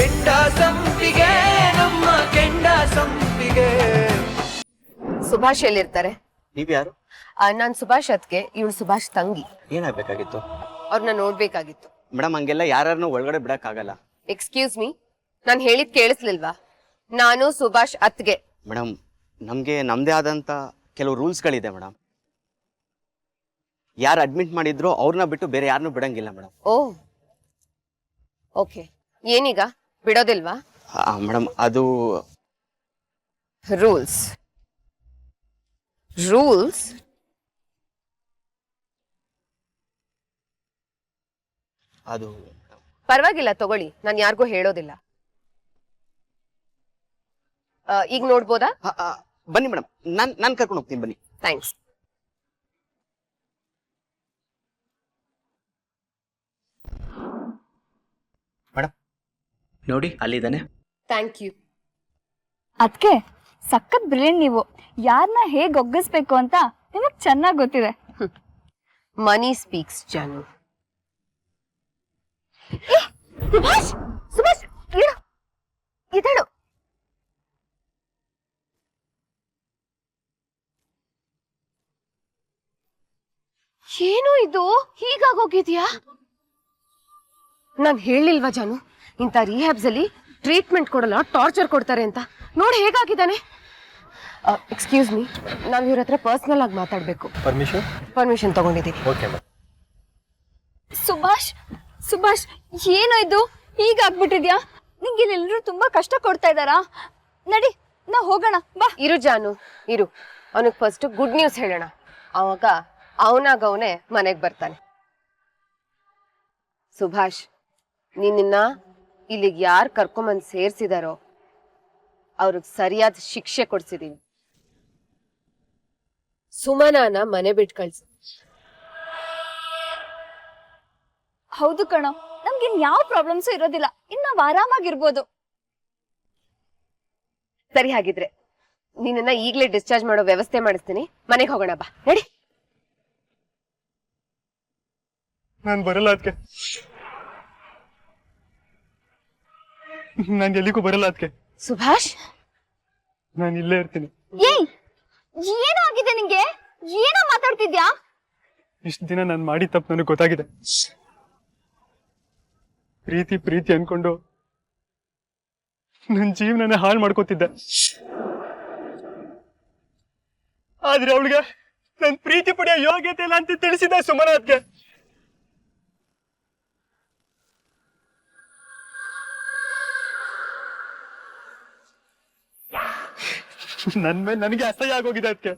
ಕೆಂಡ ಸಂಪಿಗೆ ನಮ್ಮ ಕೆಂಡ ಸಂಪಿಗೆ. ಸುಭಾಷ್ ಎಲ್ಲಿರ್ತಾರೆ? ನೀವ್ ಯಾರು? ನಾನ್ ಸುಭಾಷ್ ಅತ್ಗೆ, ಇವಳು ಸುಭಾಷ್ ತಂಗಿ. ಏನಾಗ್ಬೇಕಾಗಿತ್ತು? ಅವ್ರನ್ನ ನೋಡ್ಬೇಕಾಗಿತ್ತು. ಮೇಡಮ್ ಹಂಗೆಲ್ಲ ಯಾರನ್ನು ಒಳಗಡೆ ಬಿಡಕ್ ಆಗಲ್ಲ. ಎಕ್ಸ್ಕ್ಯೂಸ್ ಮೀ, ನಾನ್ ಹೇಳಿದ್ ಕೇಳಿಸ್ಲಿಲ್ವಾ? ನಾನು ಸುಭಾಷ್ ಅತ್ಗೆ. ಮೇಡಮ್ ನಮ್ಗೆ ನಮ್ದೇ ಆದಂತ ಕೆಲವು ರೂಲ್ಸ್ಗಳಿದೆ ಮೇಡಮ್. ಯಾರು ಅಡ್ಮಿಟ್ ಮಾಡಿದ್ರು ಅವ್ರನ್ನ ಬಿಟ್ಟು ಬೇರೆ ಯಾರನ್ನೂ ಬಿಡಂಗಿಲ್ಲ ಮೇಡಮ್. ಓ ಓಕೆ, ಏನೀಗ ಬಿಡೋದಿಲ್ವಾ? ಮೇಡಮ್ ಅದು ರೂಲ್ಸ್ ರೂಲ್ಸ್ ಅದು ಪರವಾಗಿಲ್ಲ, ತಗೊಳ್ಳಿ, ನಾನು ಯಾರಿಗೂ ಹೇಳೋದಿಲ್ಲ. ಈಗ ನೋಡ್ಬೋದಾ? ಬನ್ನಿ ಮೇಡಮ್, ನಾನ್ ಕರ್ಕೊಂಡು ಹೋಗ್ತೀನಿ, ಬನ್ನಿ. ಥ್ಯಾಂಕ್ಸ್. ಮೇಡಮ್ ನೋಡಿ ಅಲ್ಲಿದ್ದಾನೆ. Thank you. ಅದಕ್ಕೆ ಸಖತ್ ಬ್ರಿಲಿಯಂಟ್ ನೀವು. ಯಾರನ್ನ ಹೇಗೆ ಒಗ್ಗಿಸ್ಬೇಕು ಅಂತ ನಿಮಗೆ ಚೆನ್ನಾಗಿ ಗೊತ್ತಿದೆ. ಮನಿ ಸ್ಪೀಕ್ಸ್ ಜಾನು. ಸುಭಾಷ್ ಸುಭಾಷ್ ಇಡು, ಇದಳು. ಏನು ಇದು ಹೀಗಾಗೋಗಿದ್ಯಾ? ನಾನ್ ಹೇಳಿಲ್ವಾ ಜಾನು, ಇಂಥ ರಿಹ್ಯಾಬ್ಸ್ ಅಲ್ಲಿ ಟ್ರೀಟ್ಮೆಂಟ್ ಕೊಡಲ್ಲ, ಟಾರ್ಚರ್ ಕೊಡ್ತಾರೆ ಅಂತ. ನೋಡಿ ಹೇಗಾಗಿದ್ದಾನೆ. ಎಕ್ಸ್ಕ್ಯೂಸ್ ಮೀ, ನಾವ್ ಇವ್ರ ಹತ್ರ ಪರ್ಸನಲ್ ಆಗಿ ಮಾತಾಡ್ಬೇಕು. ಪರ್ಮಿಷನ್ ತಗೊಂಡಿದ್ದೀವಿ. ಸುಭಾಷ್ ಸುಭಾಷ್ ಏನೋ ಇದು ಹೀಗಾಗ್ಬಿಟ್ಟಿದ್ಯಾ? ನಿಂಗೆ ಇಲ್ಲೆಲ್ಲರೂ ತುಂಬಾ ಕಷ್ಟ ಕೊಡ್ತಾ ಇದ್ದಾರಾ? ನಡಿ ನಾವು ಹೋಗೋಣ ಬಾ. ಇರು ಜಾನು ಇರು, ಅವನಿಗೆ ಫಸ್ಟ್ ಗುಡ್ ನ್ಯೂಸ್ ಹೇಳೋಣ, ಅವಾಗ ಅವನಾಗ ಅವನೇ ಮನೆಗೆ ಬರ್ತಾನೆ. ಸುಭಾಷ್, ನಿನ್ನ ಇಲ್ಲಿಗೆ ಯಾರು ಕರ್ಕೊಂಬಂದ್ ಸೇರ್ಸಿದಾರೋ ಅವ್ರಿಗೆ ಸರಿಯಾದ ಶಿಕ್ಷೆ ಕೊಡ್ಸಿದೀವಿ. ಸುಮನಾನ ಮನೆ ಬಿಟ್ಟು ಕಳ್ಸಿ. ಹೌದು ಕಣೋ, ನಮ್ಗೆ ಯಾವ ಪ್ರಾಬ್ಲಮ್ಸ್ ಇರೋದಿಲ್ಲ, ಇನ್ನು ನಾವು ಆರಾಮಾಗಿರ್ಬೋದು. ಸರಿ, ಹಾಗಿದ್ರೆ ನಿನ್ನ ಈಗ್ಲೇ ಡಿಸ್ಚಾರ್ಜ್ ಮಾಡೋ ವ್ಯವಸ್ಥೆ ಮಾಡಿಸ್ತೀನಿ. ಮನೆಗೆ ಹೋಗೋಣ ಬಾ, ನಡಿ. ನಾನು ಬರಲ್ಲ ಅದಕ್ಕೆ, ನಾನು ಎಲ್ಲಿಗೂ ಬರಲ್ಲ ಅದಕ್ಕೆ. ಸುಭಾಷ್, ನಾನು ಇಲ್ಲೇ ಇರ್ತೀನಿ. ಏಯ್, ಏನೋ ಆಗಿದೆ ನಿಂಗೆ? ಏನೋ ಮಾತಾಡ್ತಿದ್ಯಾ? ಇಷ್ಟು ದಿನ ನಾನು ಮಾಡಿ ತಪ್ಪು ನನಗೆ ಗೊತ್ತಾಗಿದೆ. ಪ್ರೀತಿ ಪ್ರೀತಿ ಅನ್ಕೊಂಡು ನನ್ನ ಜೀವನನೇ ಹಾಳು ಮಾಡ್ಕೋತಿದ್ದೆ. ಆದ್ರೆ ಅವಳಿಗೆ ನನ್ ಪ್ರೀತಿ ಪಡೆಯೋ ಯೋಗ್ಯತೆ ಇಲ್ಲ ಅಂತ ತಿಳಿಸಿದೆ ಸುಮನ ಅದಕ್ಕೆ. ನನ್ ಮೇಲೆ ನನಗೆ ಅಸಹ್ಯ ಆಗೋಗಿದೆ ಅದಕ್ಕೆ.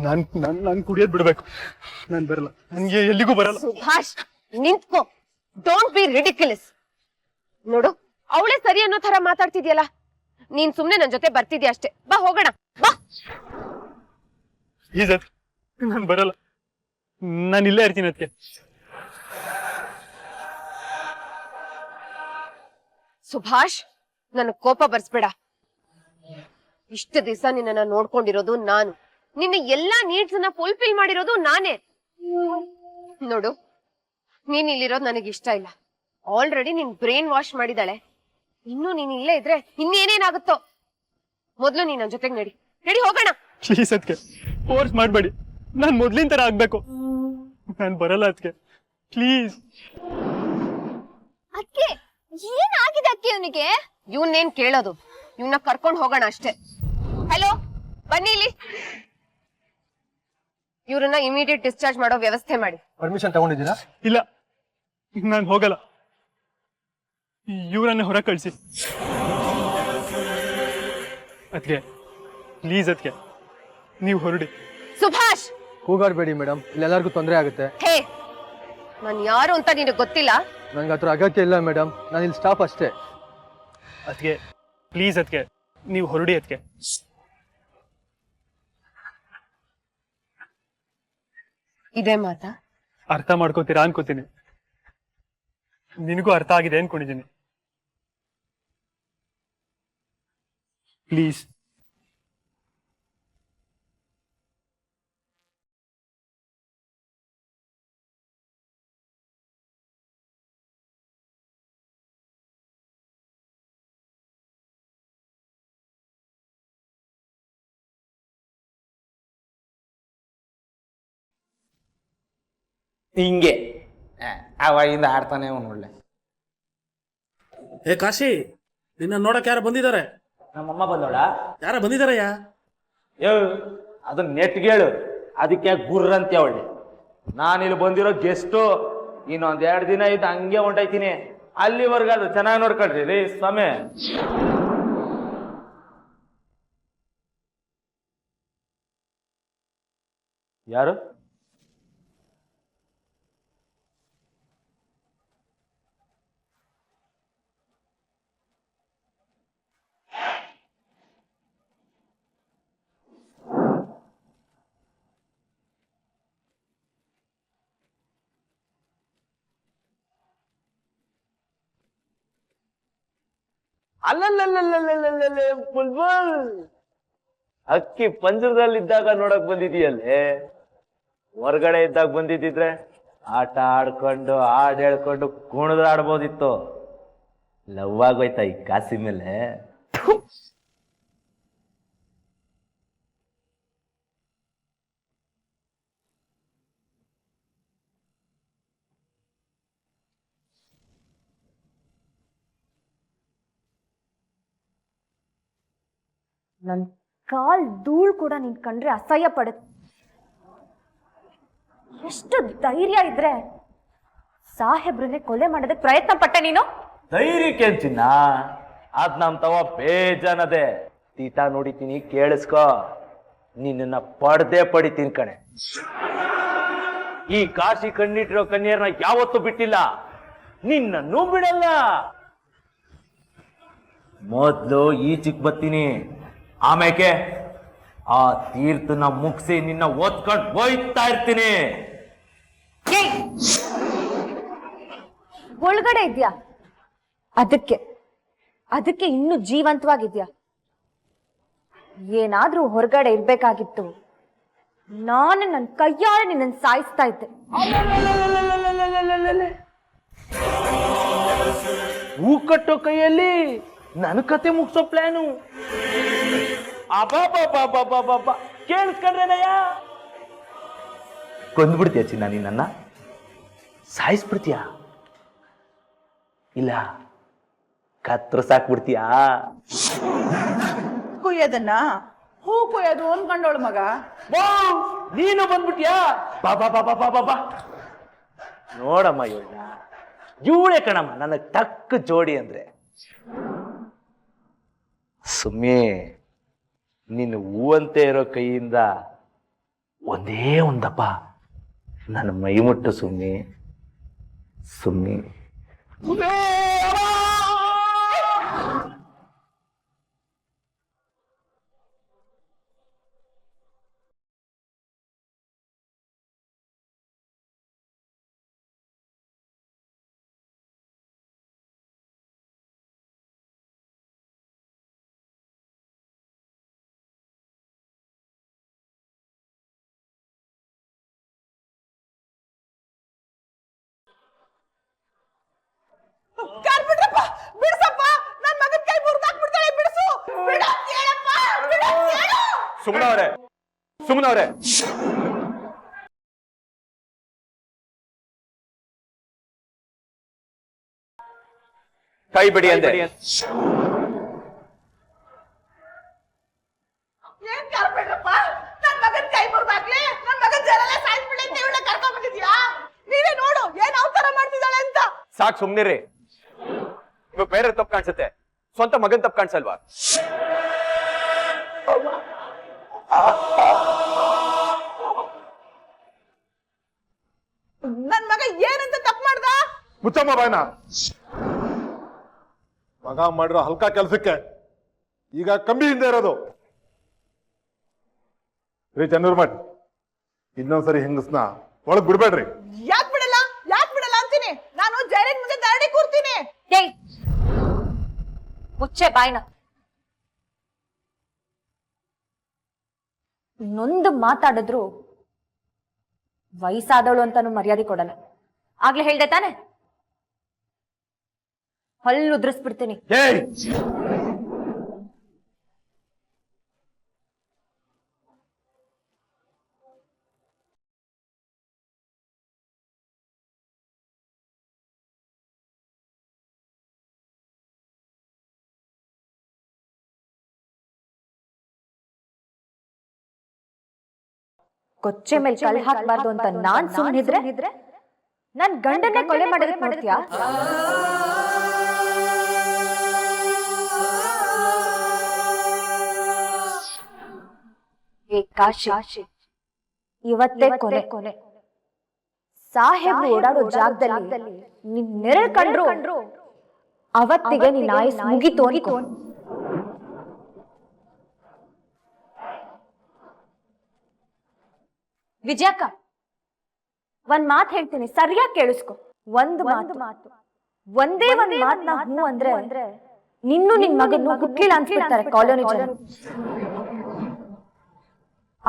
ನಾನ್ ಕುಡಿಯೋದ್ ಬಿಡ್ಬೇಕು. ನಾನ್ ಬರಲ್ಲ, ನನ್ಗೆ ಎಲ್ಲಿಗೂ ಬರಲ್ಲ. ಸುಭಾಷ್ ನಿಂತ್ಕೋ, ಡೋಂಟ್ ಬಿ ರಿಡಿಕ್ಯುಲಸ್. ನೋಡು, ಅವಳೇ ಸರಿ ಅನ್ನೋ ತರ ಮಾತಾಡ್ತಿದ್ಯಲ್ಲ. ನೀನ್ ಸುಮ್ನೆ ನನ್ ಜೊತೆ ಬರ್ತಿದ್ಯಾ ಅಷ್ಟೇ. ಬಾ ಹೋಗೋಣ, ಬಾ. ಈಜತ್, ನಾನ್ ಬರಲ್ಲ, ನಾನು ಇಲ್ಲೇ ಇರ್ತೀನಿ ಅದಕ್ಕೆ. ಸುಭಾಷ್, ನನ್ನ ಕೋಪ ಬರ್ಸ್ಬೇಡ. ಇಷ್ಟು ದಿವಸ ನಿನ್ನ ನೋಡ್ಕೊಂಡಿರೋದು ನಾನು, ನಿನ್ನ ಎಲ್ಲಾ ನೀಡ್ಸ್ ಅನ್ನ ಫುಲ್ಫಿಲ್ ಮಾಡಿರೋದು ನಾನೇ. ನೋಡು, ನೀನ್ ಇಲ್ಲಿರೋದು ನನಗೆ ಇಷ್ಟ ಇಲ್ಲ. ಆಲ್ರೆಡಿ ನಿನ್ ಬ್ರೈನ್ ವಾಶ್ ಮಾಡಿದಾಳೆ. ಇನ್ನು ನೀನ್ ಇಲ್ಲೇ ಇದ್ರೆ ಇನ್ನೇನೇನಾಗುತ್ತೋ. ಮೊದ್ಲು ನೀನ್ ನನ್ನ ಜೊತೆಗೆ ನಡಿ, ನಡಿ ಹೋಗೋಣ. ಪ್ಲೀಸ್ ಅದಕ್ಕೆ ಫೋರ್ಸ್ ಮಾಡ್ಬೇಡಿ, ನಾನ್ ಮೊದ್ಲಿನ ತರ ಆಗ್ಬೇಕು. ನಾನ್ ಬರಲ್ಲ ಅದಕ್ಕೆ, ಪ್ಲೀಸ್. ಅದಕ್ಕೆ ಏನಾಗಿದೆ ಅಕ್ಕೆ ಇವನಿಗೆ? ಇವನ್ನೇನ್ ಕೇಳೋದು, ಇವನ್ನ ಕರ್ಕೊಂಡು ಹೋಗೋಣ ಅಷ್ಟೇ. ಹಲೋ, ಬನ್ನಿ ಇಲ್ಲಿ. ಇವ್ರನ್ನ ಇಮಿಡಿಯೇಟ್ ಡಿಸ್ಚಾರ್ಜ್ ಮಾಡೋ ವ್ಯವಸ್ಥೆ ಮಾಡಿ. ಪರ್ಮಿಷನ್ ತಗೊಂಡಿದ್ದೀರಾ? ಇಲ್ಲ, ನಾನು ಹೋಗಲ್ಲ. ಇವರನ್ನೇ ಹೊರ ಕಳಿಸಿ ಅದಕ್ಕೆ, ಪ್ಲೀಸ್ ಅದಕ್ಕೆ ನೀವು ಹೊರಡಿ. ಸುಭಾಷ್, ಕೂಗಾಡ್ಬೇಡಿ ಮೇಡಮ್, ಇಲ್ಲೆಲ್ಲರಿಗೂ ತೊಂದರೆ ಆಗುತ್ತೆ. ಹೇ, ನಾನು ಯಾರು ಅಂತ ನಿನಗೆ ಗೊತ್ತಿಲ್ಲ? ನಂಗೆ ಹತ್ರ ಅಗತ್ಯ ಇಲ್ಲ ಮೇಡಮ್, ನಾನು ಇಲ್ಲಿ ಸ್ಟಾಫ್ ಅಷ್ಟೇ. ಅದಕ್ಕೆ ಪ್ಲೀಸ್ ಅದಕ್ಕೆ ನೀವು ಹೊರಡಿ ಅದಕ್ಕೆ. ಇದೇ ಮಾತಾ? ಅರ್ಥ ಮಾಡ್ಕೋತೀರಾ ಅನ್ಕೋತೀನಿ. ನಿನಗೂ ಅರ್ಥ ಆಗಿದೆ ಅನ್ಕೊಂಡಿದ್ದೀನಿ. ಪ್ಲೀಸ್. ಹಿಂಗೆ ಅವಾಗಿಂದ ಆಡ್ತಾನೆ ಅವನು ಒಳ್ಳೆ. ಏ ಕಾಶಿ, ನಿನ್ನ ನೋಡಕ್ ಯಾರು ಬಂದಿದ್ದಾರೆ? ನಮ್ಮಮ್ಮ ಬಂದೋಳ. ಯಾರ ಬಂದಿದಾರಯ್ಯ? ಯೋ ಅದನ್ನ ನೆಟ್ಗೇಳು, ಅದಕ್ಕೆ ಗುರ್ರ ಅಂತ ಅವಳೆ. ನಾನಿಲ್ಲಿ ಬಂದಿರೋ ಗೆಸ್ಟು, ಇನ್ನೊಂದ್ 2 ದಿನ ಇದ್ದು ಹಂಗೆ ಹೊಂಟೈತೀನಿ. ಅಲ್ಲಿವರೆಗೂ ಅದು ಚೆನ್ನಾಗಿ ನೋಡ್ಕೊಳ್ರಿ ರೀ ಸ್ವಾಮಿ. ಯಾರು? ಅಲ್ಲಲ್ಲಲ್ಲಲ್ಲಲ್ಲಲ್ಲೇ ಬುಲ್ಬುಲ್, ಅಕ್ಕಿ ಪಂಜರದಲ್ಲಿದ್ದಾಗ ನೋಡಕ್ ಬಂದಿದೀಯಲ್ಲೇ. ಹೊರಗಡೆ ಇದ್ದಾಗ ಬಂದಿದ್ದಿದ್ರೆ ಆಟ ಆಡ್ಕೊಂಡು ಹಾಡು ಹೇಳ್ಕೊಂಡು ಕುಣಿದಾಡ್ಬೋದಿತ್ತು. ಲವ್ ಆಗೋಯ್ತಾ ಈ ಕಾಸಿ ಮೇಲೆ? ನನ್ ಕಾಲ್ ಧೂಳ್ ಕೂಡ ನೀನ್ ಕಂಡ್ರೆ ಅಸಹ್ಯ ಪಡುತ್ತೆ. ಎಷ್ಟು ಧೈರ್ಯ ಇದ್ರೆ ಸಾಹೇಬ್ರನ್ನೇ ಕೊಲೆ ಮಾಡೋದಕ್ಕೆ ಪ್ರಯತ್ನ ಪಟ್ಟೆ ನೀನು. ಧೈರ್ಯಕ್ಕೆ ಚಿನ್ನ, ಅದ್ ನಮ್ ತವ ಬೇಜಾನದೆ. ತೀಟ ನೋಡಿತೀನಿ, ಕೇಳಿಸ್ಕೊ. ನಿನ್ನ ಪಡ್ದೇ ಪಡಿತೀನಿ ಕಣೆ. ಈ ಕಾಶಿ ಕಣ್ಣಿಟ್ಟಿರೋ ಕನ್ಯರ್ನ ಯಾವತ್ತೂ ಬಿಟ್ಟಿಲ್ಲ, ನಿನ್ನೂ ಬಿಡಲ್ಲ. ಮೊದ್ಲು ಈಚಿಕ್ ಬರ್ತೀನಿ, ಆಮೇಲೆ ಆ ತೀರ್ಥನ ಮುಗಿಸಿ ನಿನ್ನ ಓದ್ಕೊಂಡು ಹೋಯ್ತಾ ಇರ್ತೀನಿ. ಒಳಗಡೆ ಇದ್ಯಾ, ಅದಕ್ಕೆ ಇನ್ನು ಜೀವಂತವಾಗಿದ್ಯಾ. ಏನಾದ್ರೂ ಹೊರಗಡೆ ಇರ್ಬೇಕಾಗಿತ್ತು. ನಾನು ನನ್ನ ಕೈಯಾರೆ ನಿನ್ನನ್ನು ಸಾಯಿಸ್ತಾ ಇದ್ದೆ. ಹೂ ಕಟ್ಟೋ ಕೈಯಲ್ಲಿ ನನ್ನ ಕತೆ ಮುಗಿಸೋ ಪ್ಲಾನು. ಅಬ್ಬಬ್ಬಬ್ಬಬ್ಬಬ್ಬ, ಕೇಳಿಸ್ಕೊಂಡ್ರೇನಯ್ಯ? ಕೊಂದ್ಬಿಡ್ತೀಯ ಚಿನ್ನ, ನೀನನ್ನ ಸಾಯಿಸ್ಬಿಡ್ತೀಯ? ಇಲ್ಲ ಕತ್ರಸಾಕ್ಬಿಡ್ತೀಯಾ? ಕುಯ್ಯೋದನ್ನ ಹೂ ಕುಯ್ಯೋದು ಅನ್ಕೊಂಡೋಳು ಮಗ. ನೀನು ಬಂದ್ಬಿಟ್ಯಾ? ಬಾಬಾ ಬಾಬಾ ಬಾಬಾ ಬಾ, ನೋಡಮ್ಮ ಇವಳೆ ಕಣಮ್ಮ ನನಗ್ ತಕ್ಕ ಜೋಡಿ ಅಂದ್ರೆ. ಸುಮ್ಮನೆ ನೀನು ಹೂವಂತೆ ಇರೋ ಕೈಯಿಂದ ಒಂದೇ ಒಂದಪ್ಪ ನನ್ನ ಮೈ ಮುಟ್ಟು ಸುಮ್ಮನೆ ಸುಮ್ಮನೆ. ಬಿಡ್ರಪ್ಪ, ಬಿಡ್ಸಪ್ಪ, ನನ್ ಮಗನ್ ಕೈ ಮುರಿದಾಕ್ಬಿಡ್ತಾಳೆ, ಬಿಡಿಸು. ಸುಮ್ಮನವ್ರೆ ಕೈ ಬಿಡಿ ಅಂದೆ. ಏನ್ ಕಾರ್ಬಿಡ್ರಪ್ಪ, ನನ್ ಮಗನ್ ಕೈ ಮುರಿದಾಕ್ಲಿ, ನನ್ ಮಗನ್ ಜರಲ್ಲ ಸಾಯಿಸ್ಬಿಡಿ ಅಂತ ಇವಳ ಕರ್ಕೊಂಡ್ ಬಂದಿದ್ಯಾ? ನೀವೇ ನೋಡು ಏನ್ ಅವತಾರ ಮಾಡ್ತಿದ್ದಾಳೆ ಅಂತ. ಸಾಕ್ ಸುಮ್ನಿರಿ, ಇವಾಗ ಬೇರೆ ತಪ್ಪು ಕಾಣಿಸುತ್ತೆ, ಸ್ವಂತ ಮಗನ್ ತಪ್ಪು ಕಾಣಿಸಲ್ವಾ? ನನ್ ಮಗ ಏನಂತ ತಪ್ಪು ಮಾಡ್ದ? ಮುಚ್ಚಮ್ಮ ಬಾಯ್ನ. ಮಗ ಮಾಡಿರೋ ಹಲ್ಕ ಕೆಲ್ಸಕ್ಕೆ ಈಗ ಕಂಬಿ ಹಿಂದೆ ಇರೋದು. ರೀ ಚನ್ನೂರ್ಮಠ್, ಇನ್ನೊಂದ್ಸರಿ ಹೆಂಗಸ್ನ ಒಳಗ್ ಬಿಡ್ಬೇಡ್ರಿ. ಯಾಕ್ ಬಿಡಲ್ಲ ಅಂತೀನಿ. ನಾನು ಜೈಲಿನ ಮುಂದೆ ದಾಡಿ ಕೂರ್ತೀನಿ. ಮುಚ್ಚೆ ಬಾಯ್ನ. ನೊಂದು ಮಾತಾಡಿದ್ರು ವಯಸ್ಸಾದವಳು ಅಂತಾನು ಮರ್ಯಾದೆ ಕೊಡಲ್ಲ. ಆಗ್ಲೇ ಹೇಳ್ದೆ ತಾನೆ, ಹಲ್ಲು ಉದ್ರಿಸ್ಬಿಡ್ತೀನಿ. ಕೊಚ್ಚೆ ಮೇಲೆ ಕಲ್ಲು ಹಾಕ್ಬಾರ್ದು ಅಂತ ನಾನ್ ಸುಮ್ಮನಿದ್ರೆ ನನ್ ಗಂಡನ್ನೇ ಕೊಲೆ ಮಾಡೋದಕ್ಕೆ ನೋಡ್ತೀಯಾ? ಏ ಕಾಶಿ, ಇವತ್ತೇ ಕೊನೆ. ಸಾಹೇಬ್ರು ಓಡಾಡೋ ಜಾಗದಲ್ಲಿ ನಿನ್ ನೆರಳು ಕಂಡ್ರು ಅವತ್ತಿಗೆ ನಿನ್ನ ಆಯುಸ್ ಮುಗಿತು ಅನ್ಕೋ. ವಿಜಯಕ್ಕ, ಒಂದ್ ಮಾತು ಹೇಳ್ತೀನಿ, ಸರಿಯಾಗಿ ಕೇಳಿಸ್ಕೊ. ಒಂದೇ ಒಂದ್ ಮಾತು ನಾ ಹ್ಞೂ ಅಂದ್ರೆ ನಿನ್ನೂ ನಿನ್ ಮಗನ್ನು ಹುಟ್ಲಿಲ್ಲ ಅನ್ಸ್ಬಿಡ್ತಾರೆ ಕಾಲೋನಿ ಜನ.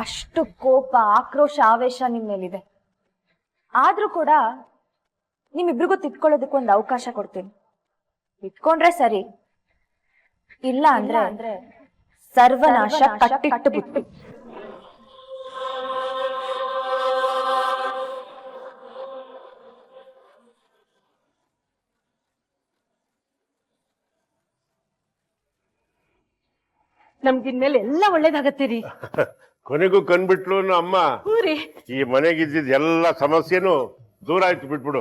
ಅಷ್ಟು ಕೋಪ, ಆಕ್ರೋಶ, ಆವೇಶ ನಿಮ್ ಮೇಲಿದೆ. ಆದ್ರೂ ಕೂಡ ನಿಮ್ಮಿಬ್ರಿಗೂ ತಿಟ್ಕೊಳ್ಳೋದಕ್ಕೆ ಒಂದು ಅವಕಾಶ ಕೊಡ್ತೀನಿ. ಇಟ್ಕೊಂಡ್ರೆ ಸರಿ, ಇಲ್ಲ ಅಂದ್ರೆ ಸರ್ವನಾಶ ಕಟ್ಟಿಟ್ಟು ಬಿಟ್ಟು. ನಮ್ಗಿನ್ಮೇಲೆ ಎಲ್ಲ ಒಳ್ಳೇದಾಗತ್ತೆ ರೀ. ಕೊನೆಗೂ ಕಂಡ್ಬಿಟ್ಲು ಅಮ್ಮ. ಈ ಮನೆಗಿದ್ದಿದ್ ಎಲ್ಲ ಸಮಸ್ಯೆನು ದೂರ ಆಯ್ತು, ಬಿಟ್ಬಿಡು.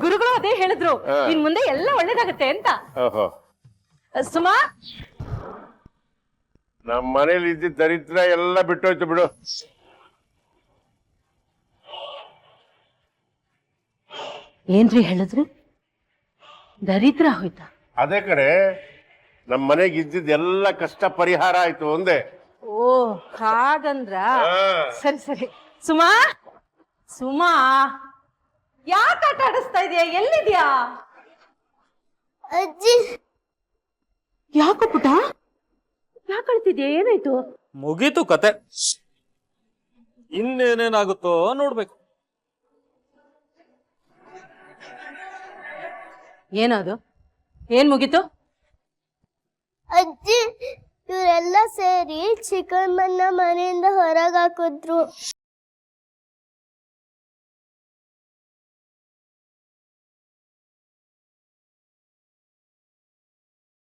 ಗುರುಗಳು ಅದೇ ಹೇಳಿದ್ರು, ಇನ್ ಮುಂದೆ ಎಲ್ಲ ಒಳ್ಳೇದಾಗತ್ತೆ ಅಂತ. ಸುಮಾ, ನಮ್ಮ ಮನೇಲಿ ಇದ್ದಿದ್ದ ದರಿದ್ರ ಎಲ್ಲ ಬಿಟ್ಟೋಯ್ತು ಬಿಡು. ಏನ್ರಿ ಹೇಳಿದ್ರು? ದರಿದ್ರ ಹೋಯ್ತಾ? ಅದೇ ಕಡೆ ನಮ್ಮ ಮನೆಗೆ ಇದ್ದಿದ್ದ ಎಲ್ಲ ಕಷ್ಟ ಪರಿಹಾರ ಆಯ್ತು ಒಂದೇ. ಓ ಹಾಗಂದ್ರ ಸರಿ. ಸುಮಾ, ಯಾಕೆ ಆಟ ಆಡಿಸ್ತಾ ಇದೀಯಾ? ಎಲ್ಲಿದ್ಯಾ? ಅಜ್ಜಿ, ಯಾಕೋ ಪುಟ, ಯಾಕೆ ಅಳ್ತಿದ್ಯಾ? ಏನಾಯ್ತು? ಮುಗೀತು ಕತೆ, ಇನ್ನೇನೇನಾಗುತ್ತೋ ನೋಡ್ಬೇಕು. ಏನದು? ಏನ್ ಮುಗೀತು? ಅಜ್ಜಿ, ಇವರೆಲ್ಲ ಸೇರಿ ಚಿಕನ್ ಮನೆಯಿಂದ ಹೊರಗೆ ಹಾಕಿದ್ರು.